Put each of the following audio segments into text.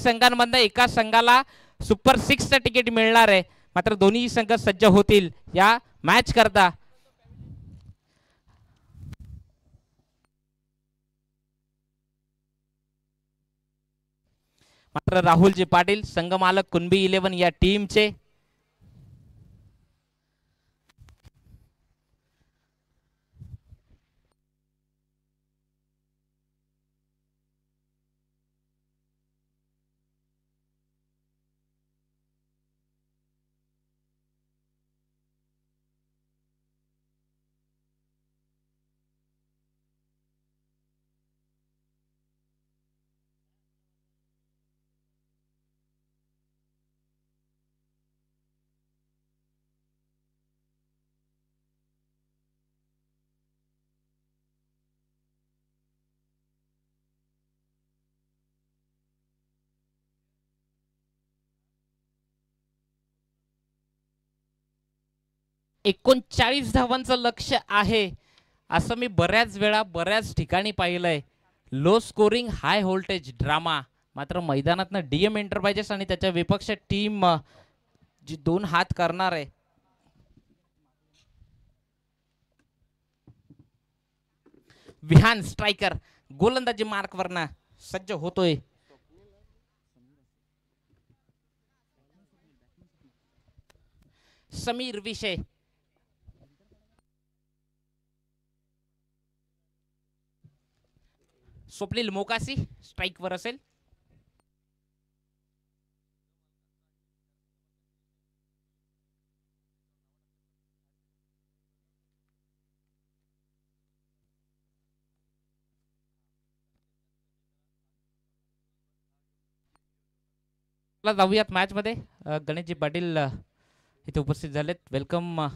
संघांमधनं एका संघाला super 6चं ticket मिळणार आहे. मात्र दोन्ही संघ सज्ज होतील या मॅच करता. मात्र राहुलजी पाटील संघ मालक कुणबी 11 या टीमचे एकोणचाळीस धावांचं लक्ष आहे असं मी बऱ्याच वेळा बऱ्याच ठिकाणी पाहिलंय. Low scoring high voltage drama. मात्र मैदानातनं डीएम एंटरप्राइजेस आणि त्याच्या विपक्ष टीम जी 2 हात करणार आहे. विहान स्ट्रायकर गोलंदाजी मार्कवरनं सज्ज होतोय. समीर विषय स्वप्नील मोकासी स्ट्राइक वर असेल. जाऊयात मॅच मध्ये. गणेशजी पाटील इथे उपस्थित झालेत. वेलकम.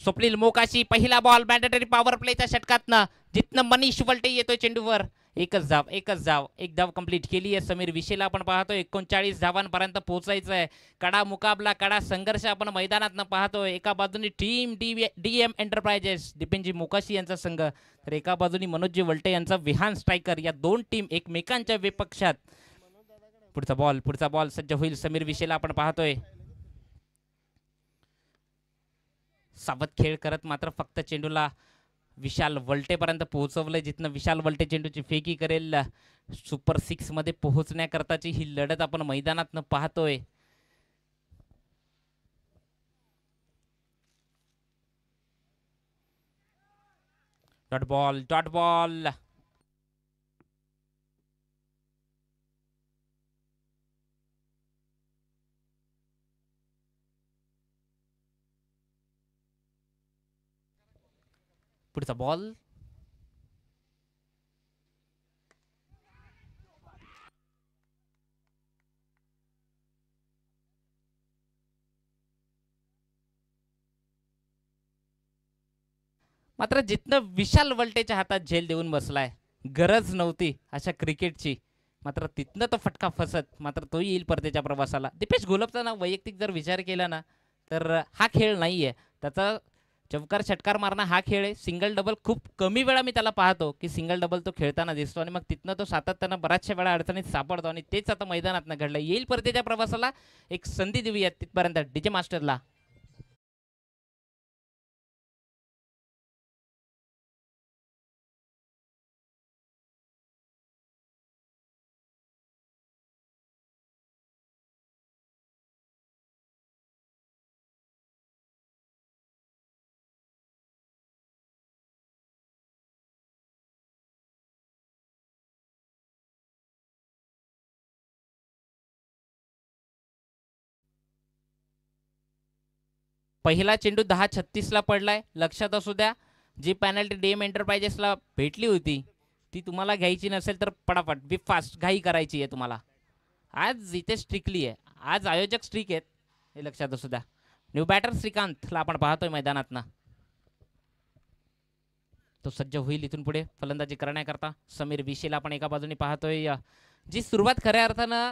स्वप्नील मोकाशी पहिला ball mandatory power प्लेच्या षटकातनं जिथनं Manish Walte येतोय चेंडूवर. एकच धाव एक धाव कंप्लीट केली आहे. समीर विषयला आपण पाहतोय 39 धावांपर्यंत पोहोचायचं आहे. कडा मुकाबला कडा संघर्ष आपण मैदानात पाहतोय. एका बाजूनी टीम डीएम एंटरप्राइजेस दिपेनजी मोकाशी यांचा संघ तर एका बाजूनी मनोजजी वलटे यांचा विहान स्ट्रायकर. या दोन टीम एकमेकांच्या विपक्षात. पुढचा बॉल सज्ज होईल. समीर विषयला आपण पाहतोय सावध खेळ करत मात्र फक्त चेंडूला विशाल वलटेपर्यंत पोहोचवलंय. जिथनं विशाल वलटे चेंडूची फेकी करेल. सुपर 6 मध्ये पोहोचण्याकरताची ही लढत आपण मैदानात पाहतोय. डॉट बॉल पुढचा बॉल मात्र जिथनं विशाल वलटेच्या हातात झेल देऊन बसलाय. गरज नव्हती अशा क्रिकेटची. मात्र तिथनं तो फटका फसत मात्र तो येईल परतीच्या प्रवासाला. दीपेश घोलपचा ना वैयक्तिक जर विचार केला ना तर हा खेळ नाहीये त्याचा. चौकार षटकार मारणं हा खेळ आहे. सिंगल डबल खूप कमी वेळा मी त्याला पाहतो की सिंगल डबल तो खेळताना दिसतो आणि मग तिथनं तो सातत्यानं बऱ्याचशा वेळा अडचणीत सापडतो आणि तेच आता मैदानात घडलं. येईल परतीच्या प्रवासाला एक संधी देऊयात तिथपर्यंत डीजे मास्टरला. पहिला चेंडू 10-36 ला पडलाय. लक्षात असू द्या जी पेनल्टी डीएम एंटरप्राइजेसला भेटली होती ती तुम्हाला घ्यायची नसेल तर पटापट बी फास्ट घाई करायची आहे तुम्हाला. आज इथे स्ट्रिक्टली आहे. आज आयोजक स्ट्रिक आहेत हे लक्षात असू द्या. न्यू बॅटर श्रीकांतला आपण पाहतोय मैदानात. तो सज्ज होईल इथून पुढे फलंदाजी करण्याकरता. समीर विषयला आपण एका बाजूने पाहतोय. जी सुरुवात खऱ्या अर्थानं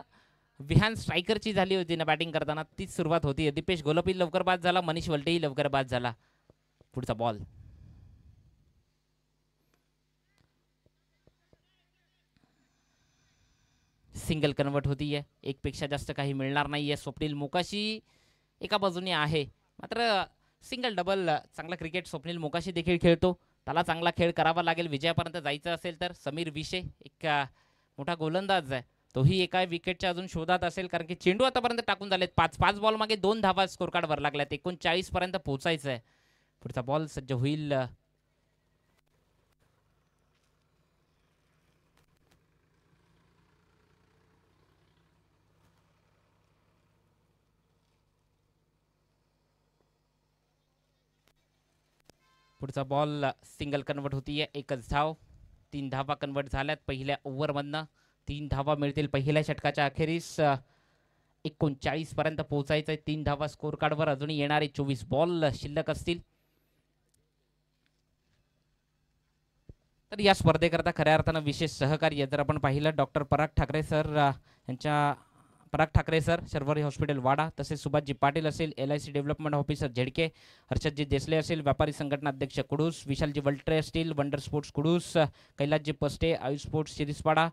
विहान स्ट्रायकरची झाली होती ना बॅटिंग करताना तीच सुरुवात होती. दीपेश घोलपही लवकर बाद झाला. मनीष वलटेही लवकर बाद झाला. पुढचा बॉल सिंगल कन्वर्ट होती आहे. एकपेक्षा जास्त काही मिळणार नाही आहे. स्वप्नील मोकाशी एका बाजूने आहे, मात्र सिंगल डबल चांगला क्रिकेट स्वप्नील मोकाशी देखील खेळतो. त्याला चांगला खेळ करावा लागेल विजयापर्यंत जायचं असेल तर. समीर विशे एक मोठा गोलंदाज आहे, तोही एका विकेटच्या अजून शोधात असेल, कारण की चेंडू आतापर्यंत टाकून झालेत. पाच पाच बॉल मागे 2 धावा स्कोर कार्डवर लागल्यात. 39 पर्यंत पोहोचायचं आहे. पुढचा बॉल सज्ज होईल. पुढचा बॉल सिंगल कन्वर्ट होतीये. एकच धाव. 3 धावा कन्वर्ट झाल्यात पहिल्या ओव्हरमधनं. 3 धावा मिळतील पहिल्या षटकाच्या अखेरीस. 39 पर्यंत पोहोचायचं आहे. 3 धावा स्कोर कार्डवर. अजूनही येणारे 24 बॉल शिल्लक असतील. तर या स्पर्धेकरता खऱ्या अर्थानं विशेष सहकार्य जर आपण पाहिलं, डॉक्टर पराग ठाकरे सर यांच्या पराग ठाकरे सर, शर्वरी हॉस्पिटल वाडा, तसेच सुभाषजी पाटील असेल, LIC डेव्हलपमेंट ऑफिसर झेडके, हर्षदजी देसले असेल, व्यापारी संघटना अध्यक्ष कुडूस, विशालजी वल्ट्रे असतील, wonder sports Kudus, Kailasji Paste, Ayush sports Shirispada,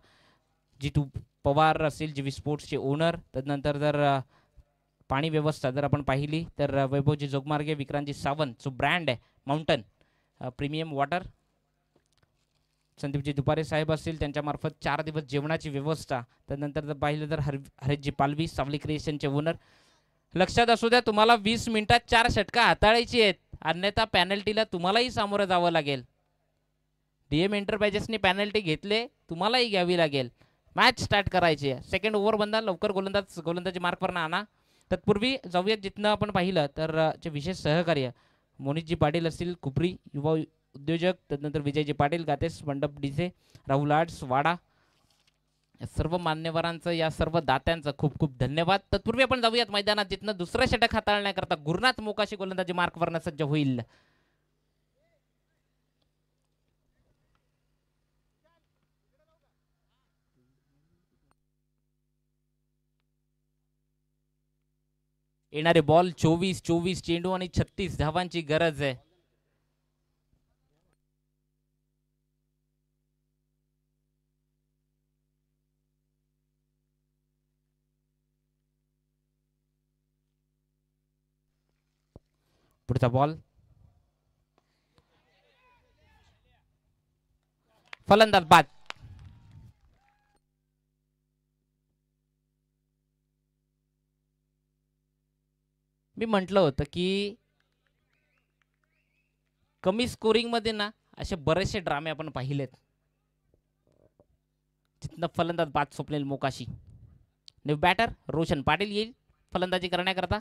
Jitu Pawar असेल, जीवी स्पोर्ट्सचे ओनर. त्यानंतर जर पाणी व्यवस्था जर आपण पाहिली तर वैभवजी जोगमार्गे, विक्रांतजी सावंत, जो ब्रँड आहे mountain premium water, Sandeepji Dupare साहेब असतील, त्यांच्यामार्फत 4 दिवस जेवणाची व्यवस्था. त्यानंतर जर पाहिलं तर हरेशजी पालवी, सावली क्रिएशनचे ओनर. लक्षात असू द्या, तुम्हाला 20 मिनिटात 4 षटका हाताळायची आहेत, अन्यथा पॅनल्टीला तुम्हालाही सामोरं जावं लागेल. DM एंटरप्राइजेसने पॅनल्टी घेतले, तुम्हालाही घ्यावी लागेल. मॅच स्टार्ट करायची आहे. सेकंड ओव्हर बंदा, लवकर गोलंदाजी मार्कवर आणा. तत्पूर्वी जाऊयात जिथनं आपण पाहिलं तर जे विशेष सहकार्य मोनितजी पाटील असतील, कुपरी युवा उद्योजक, त्यानंतर विजयजी पाटील, गातेस मंडप डीसे, राहुल आर्ट्स वाडा, या सर्व मान्यवरांचं, या सर्व दात्यांचं खूप खूप धन्यवाद. तत्पूर्वी आपण जाऊयात मैदानात जिथनं दुसरं षटक हाताळण्याकरता गुरुनाथ मोकाशी गोलंदाजी मार्कवरनं सज्ज होईल. येणारे बॉल 24 चेंडू आणि 36 धावांची गरज आहे. पुढचा बॉल फलंदाज बाद. मी म्हटलं होतं की कमी स्कोरिंग मध्ये ना असे बरेचसे ड्रामे आपण पाहिलेत. तिथनं फलंदाज बाद स्वप्नील मोकाशी. न्यू बॅटर रोशन पाटील येईल फलंदाजी करण्याकरता.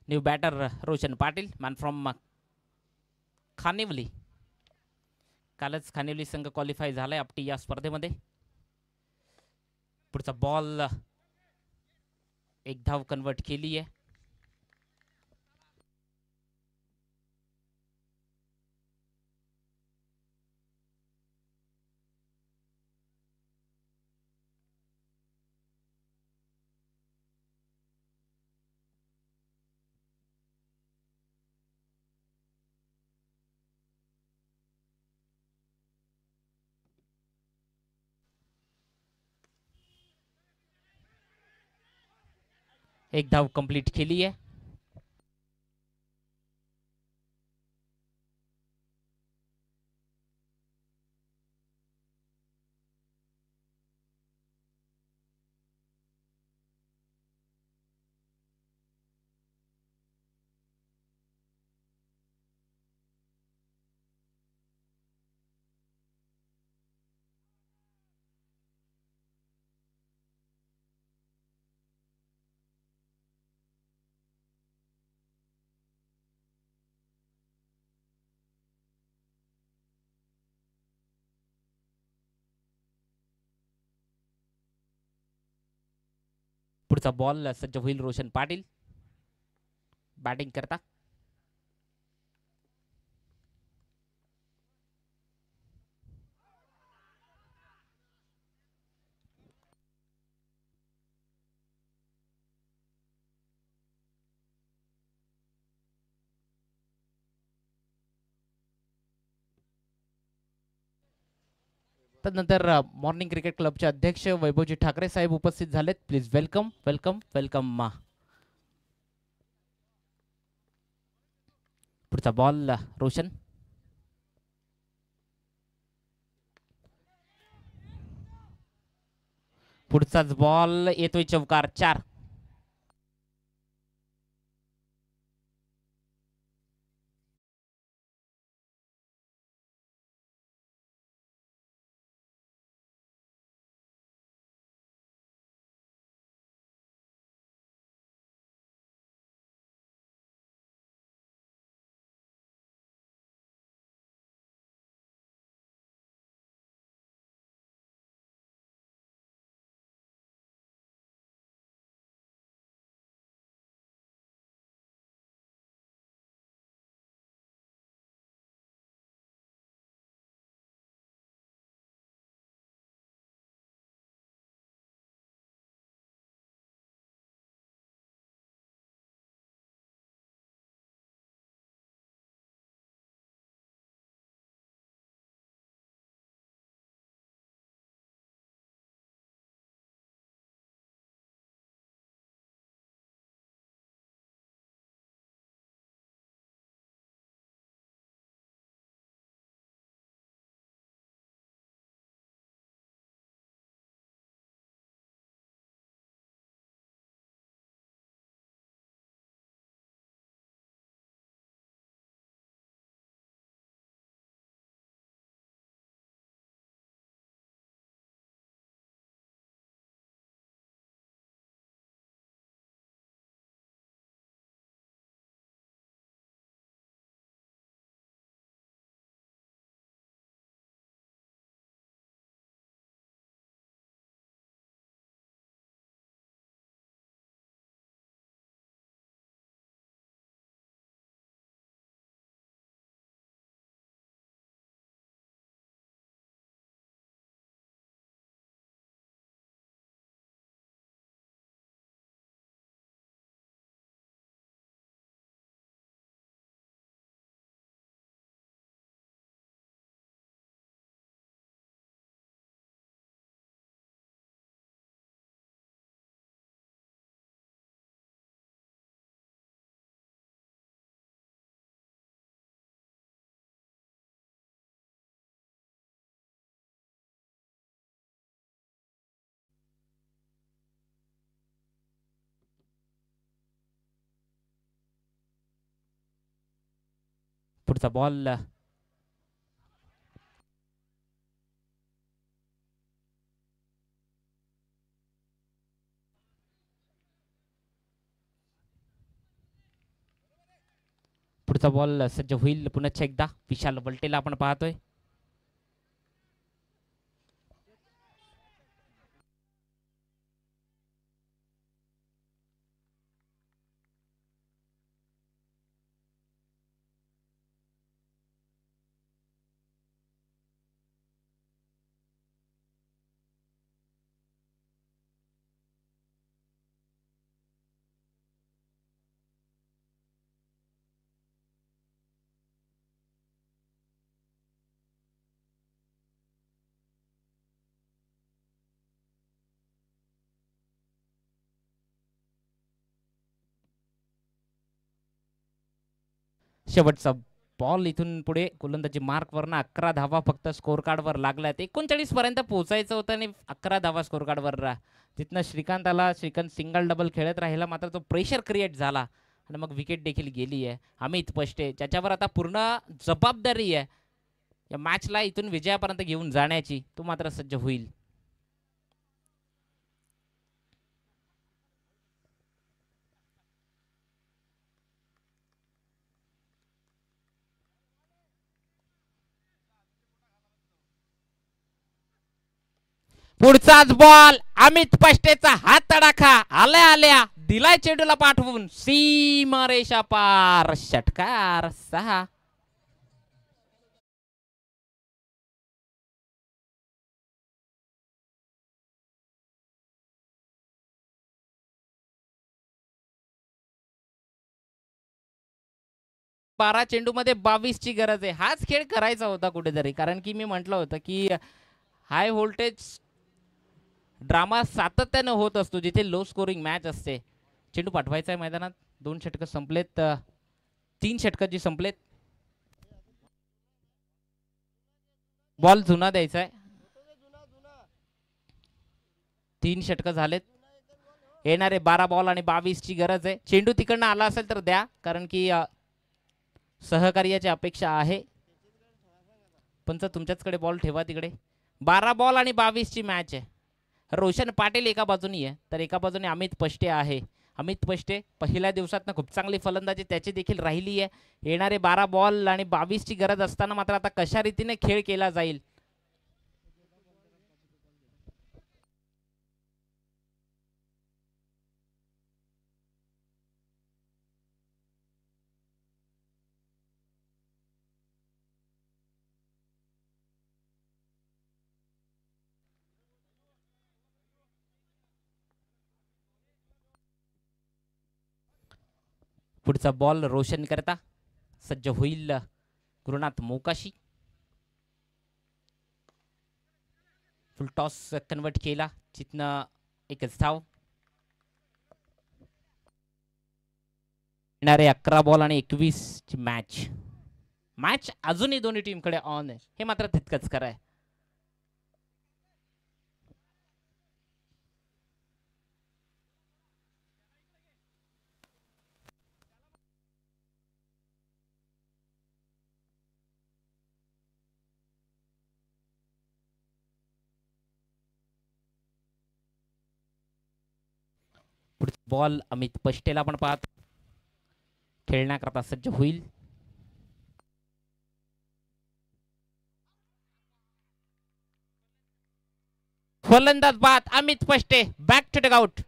New batter Roshan Patil, man from Khanivali. कालच खानिवली संघ क्वालिफाय झालाय आपटी या स्पर्धेमध्ये. पुढचा बॉल एक धाव कन्वर्ट केली आहे. एक धाव कंप्लीट केली आहे. पुढचा बॉल सज्ज होईल रोशन पाटील बॅटिंग करता. तदनंतर मॉर्निंग क्रिकेट क्लबचे अध्यक्ष वैभवजी ठाकरे साहेब उपस्थित झालेत. Please welcome welcome welcome. पुढचा बॉल रोशन. पुढचाच बॉल येतोय चौकार 4. पुढचा बॉल पुढचा बॉल सज्ज होईल पुन्हा एकदा. विशाल वलटेला आपण पाहतोय. शेवटचा बॉल इथून पुढे गोलंदाजी मार्कवरनं 11 धावा फक्त स्कोर कार्डवर लागल्यात. 39 पर्यंत पोहोचायचं होतं आणि 11 धावा स्कोर कार्डवर. तिथनं श्रीकांत आला. श्रीकांत सिंगल डबल खेळत राहिला मात्र तो प्रेशर क्रिएट झाला आणि मग विकेट देखील गेली आहे. अमित पष्टे ज्याच्यावर आता पूर्ण जबाबदारी आहे या मॅचला इथून विजयापर्यंत घेऊन जाण्याची, तो मात्र सज्ज होईल. पुढचाच बॉल अमित पष्टेचा हात तडाखा आल्या आल्या दिलाय चेंडूला पाठवून सीमारेषा पार षटकार 6. 12 चेंडूमध्ये 22 ची गरज आहे. हाच खेळ करायचा होता कुठेतरी कारण की मी म्हटलं होतं की हाय व्होल्टेज ड्रामा सातत्यानं होत असतो जिथे लो स्कोरिंग मॅच असते. चेंडू पाठवायचा आहे मैदानात. 2 षटकं संपलेत. 3 षटकं जी संपलेत. बॉल जुना द्यायचा आहे. 3 षटकं झालेत. येणारे 12 बॉल आणि 22 ची गरज आहे. चेंडू तिकडनं आला असेल तर द्या कारण की सहकार्याची अपेक्षा आहे. पंच तुमच्याचकडे बॉल ठेवा तिकडे. 12 बॉल आणि 22 ची मॅच आहे. रोशन पाटील एका बाजूनी आहे तर एका बाजूने अमित पष्टे आहे. अमित पष्टे पहिल्या दिवसात खूप चांगली फलंदाजी त्याची देखील राहिली आहे. येणारे 12 बॉल आणि 22 ची गरज असताना मात्र आता कशा रीतीने खेळ केला जाईल. पुढचा बॉल रोशन करता सज्ज होईल गुरुनाथ मोकाशी. फुल टॉस कन्वर्ट केला जिथनं एकच धाव. येणारे 11 बॉल आणि 21 ची मॅच. मॅच अजूनही दोन्ही टीमकडे ऑन आहे हे मात्र तितकंच खरं आहे. पुढचा बॉल अमित पष्टेला पण पाहत खेळण्याकरता सज्ज होईल. फलंदाज बाद अमित पष्टे बॅक टू डगआउट.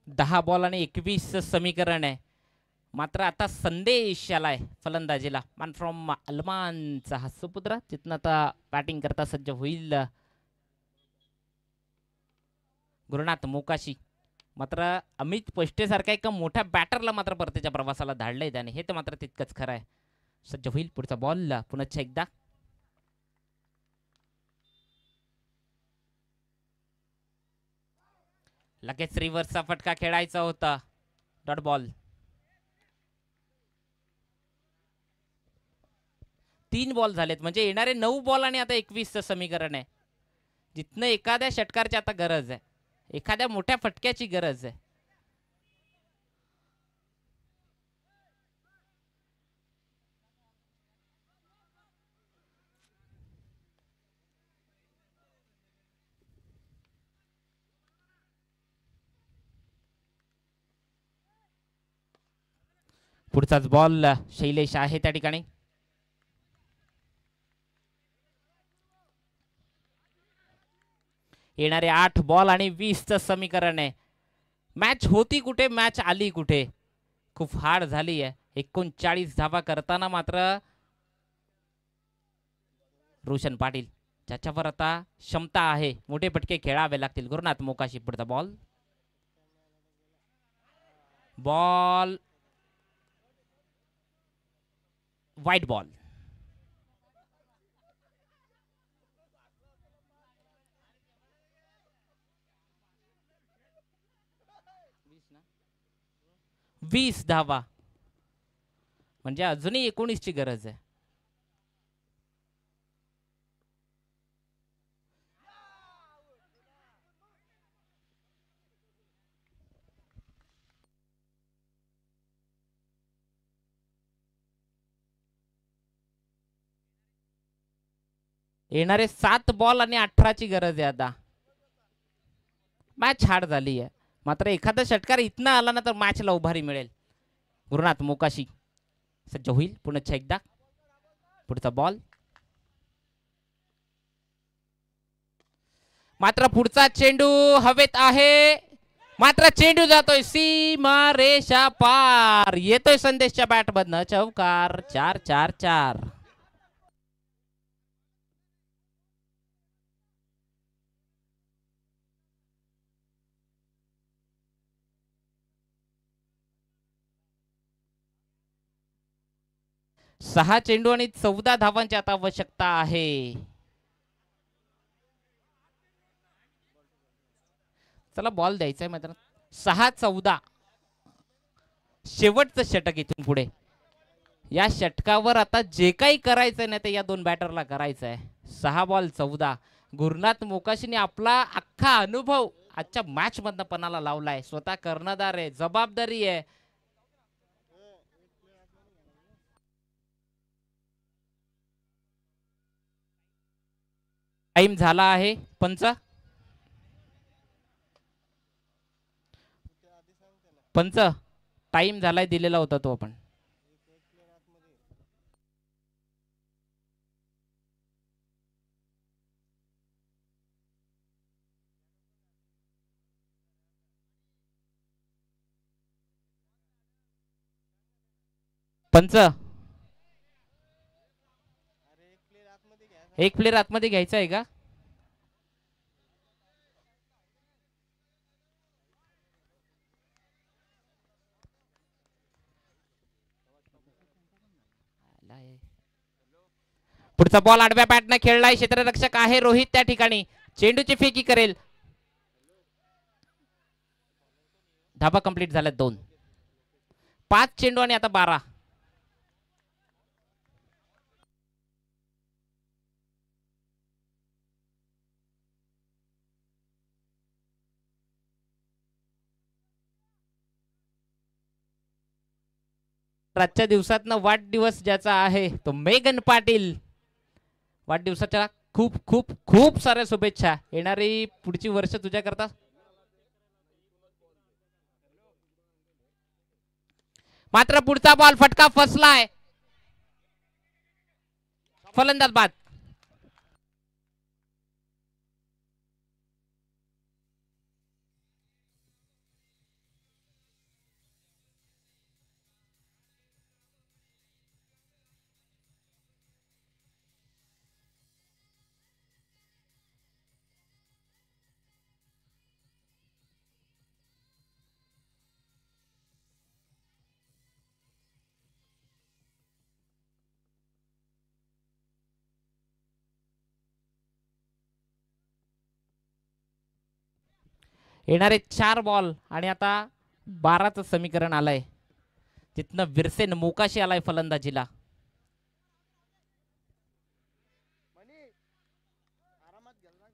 दहा बॉल आणि 21 समीकरण आहे. मात्र आता संदेश आलाय फलंदाजीला. मान फ्रॉम अलमानचा हा सुपुत्र तिथनं आता बॅटिंग करता सज्ज होईल गुरुनाथ मोकाशी. मात्र अमित पष्टे सारख्या एका मोठ्या बॅटरला मात्र परतीच्या प्रवासाला धाडलंय त्याने हे तर मात्र तितकंच खरं आहे. सज्ज होईल पुढचा बॉल पुन्हा एकदा. लगेच रिव्हर्सचा फटका खेळायचा होता. Dot ball. 3 बॉल झालेत म्हणजे येणारे 9 बॉल आणि आता 21चं समीकरण आहे जिथनं एखाद्या षटकारची आता गरज आहे. एखाद्या मोठ्या फटक्याची गरज आहे. पुढचाच बॉल शैलेश आहे त्या ठिकाणी. येणारे 8 बॉल आणि 20चं समीकरण आहे. मॅच होती कुठे मॅच आली कुठे. खूप हार्ड झाली आहे. 39 धावा करताना मात्र रोशन पाटील ज्याच्यावर आता क्षमता आहे मोठे फटके खेळावे लागतील. गुरुनाथ मोकाशी पुढचा बॉल. Ball wide ball. 20 धावा, म्हणजे अजूनही 19 ची गरज आहे. येणारे 7 बॉल आणि 18 ची गरज आहे आता. मॅच हार्ड झाली आहे, मात्र एखादा षटकार इथनं आला ना तर मॅचला उभारी मिळेल. गुरुनाथ मोकाशी सज्ज होईल पुन्हा एकदा. पुढचा बॉल, मात्र पुढचा चेंडू हवेत आहे, मात्र चेंडू जातोय सीमा रेषा पार. येतोय संदेशच्या बॅट मधनं चौकार. 4-4-4. सहा चेंडू आणि 14 धावांची आता आवश्यकता आहे. चला बॉल द्यायचा आहे मात्र. 6-14 शेवटचं षटक. इथून पुढे या षटकावर आता जे काही करायचंय ना ते या दोन बॅटरला करायचं आहे. 6 बॉल 14. गुरुनाथ मोकाशीने आपला अख्खा अनुभव आजच्या मॅच मधनं पणाला लावलाय. स्वतः कर्णधार आहे, जबाबदारी आहे. टाइम झाला आहे. पंच टाइम झालाय, दिलेला होता तो आपण. पंच एक प्लेयर आतमध्ये घ्यायचा आहे का? पुढचा बॉल आडव्या बॅटने खेळलाय. क्षेत्ररक्षक आहे रोहित त्या ठिकाणी. चेंडूची फेकी करेल. धाबा कंप्लीट झाल्यात 2. 5 चेंडू आणि आता 12. आजच्या दिवसातनं वाढदिवस ज्याचा आहे तो मेघन पाटील. वाढदिवसाच्या खूप खूप खूप साऱ्या शुभेच्छा. येणारी पुढची वर्ष तुझ्या करता. मात्र पुढचा बॉल फटका फसलाय. फलंदाज बाद. येणारे 4 बॉल आणि आता 12चं समीकरण आलंय. तिथनं विरसेन मोकाशी आलाय फलंदाजीला.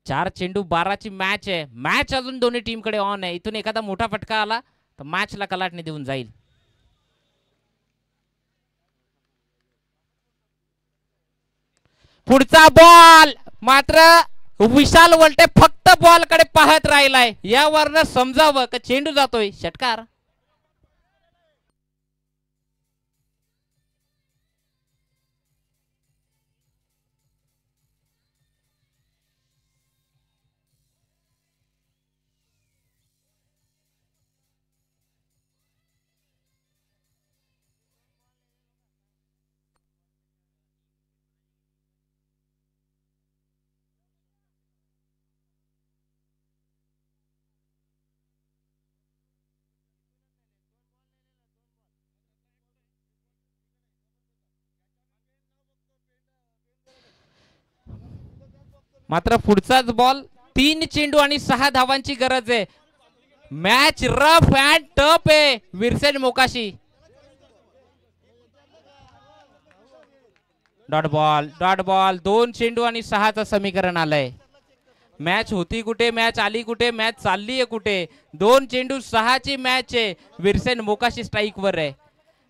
चार चेंडू 12ची मॅच आहे. मॅच अजून दोन्ही टीम कडे ऑन आहे. इथून एखादा मोठा फटका आला तर मॅचला कलाटणी देऊन जाईल. पुढचा बॉल मात्र विशाल वलटे फक्त बॉल कडे पाहत राहिलाय. यावरनं समजावं का चेंडू जातोय षटकार. मात्र पुढचाच बॉल. 3 चेंडू आणि 6 धावांची गरज आहे. मॅच रफ अँड टफ आहे विरसेन मोकाशी. डॉट बॉल 2 चेंडू आणि 6चं समीकरण आलंय. मॅच होती कुठे, मॅच आली कुठे, मॅच चालली आहे कुठे. 2 चेंडू 6ची मॅच आहे. विरसेन मोकाशी स्ट्राईक वर आहे.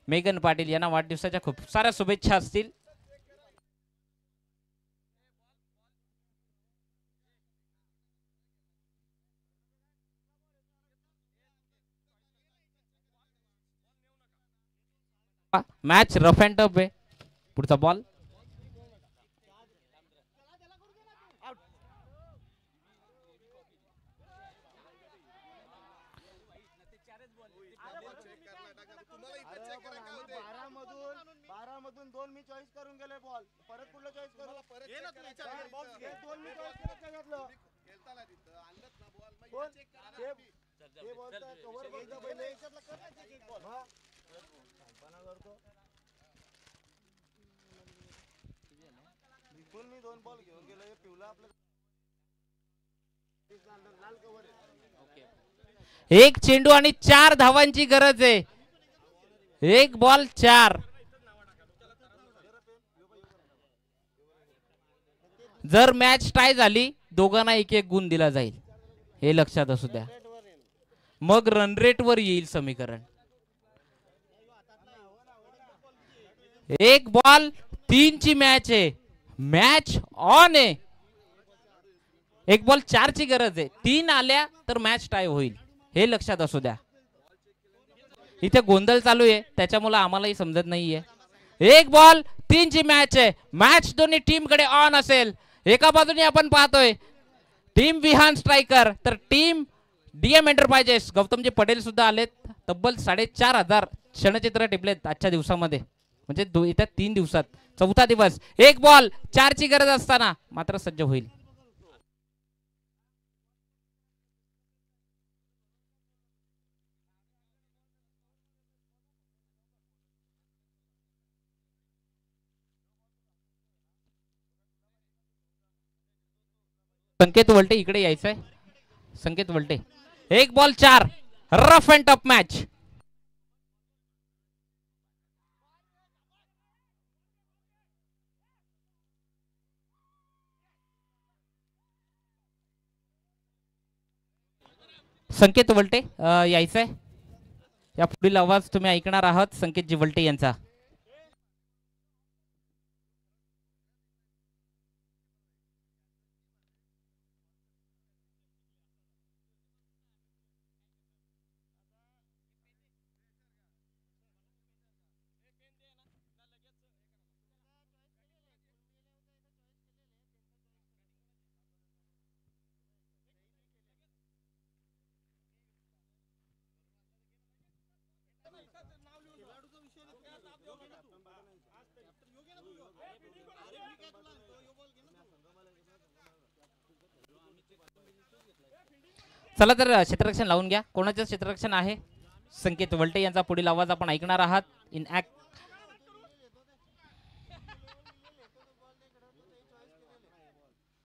मेघन पाटील यांना वाढदिवसाच्या खूप साऱ्या शुभेच्छा असतील. मॅच रफ अँड टफ आहे. पुढचा बॉल एक चेंडू आणि 4 धावांची गरज आहे. 1 बॉल 4. जर मॅच टाय झाली दोघांना 1-1 गुण दिला जाईल, हे लक्षात असू द्या. मग रन रेट वर येईल समीकरण. 1 बॉल 3 ची मॅच आहे. मॅच ऑन आहे. 1 बॉल 4 ची गरज आहे. 3 आल्या तर मॅच टाय होईल, हे लक्षात असू द्या. इथे गोंधळ चालू आहे त्याच्यामुळे आम्हालाही समजत नाहीये. 1 बॉल 3 ची मॅच आहे. मॅच दोन्ही टीम कडे ऑन असेल. एका बाजूने आपण पाहतोय टीम विहान स्ट्रायकर तर टीम डीएम एंटरप्राइजेस गौतमजी पटेल सुद्धा आलेत. तब्बल 4,500 क्षणचित्र टिपलेत आजच्या दिवसामध्ये, म्हणजे येत्या 3 दिवसात 4था दिवस. 1 बॉल 4 ची गरज असताना मात्र सज्ज होईल. संकेत वलटे इकडे यायचंय. Sanket Walte 1 ball 4. Rough and tough match. Sanket Walte यायचंय. या पुढील आवाज तुम्ही ऐकणार आहात संकेतजी वलटे यांचा. चला तर क्षेत्ररक्षण लावून घ्या. कोणाचं क्षेत्ररक्षण आहे? संकेत वलटे यांचा पुढील आवाज आपण ऐकणार आहात. In act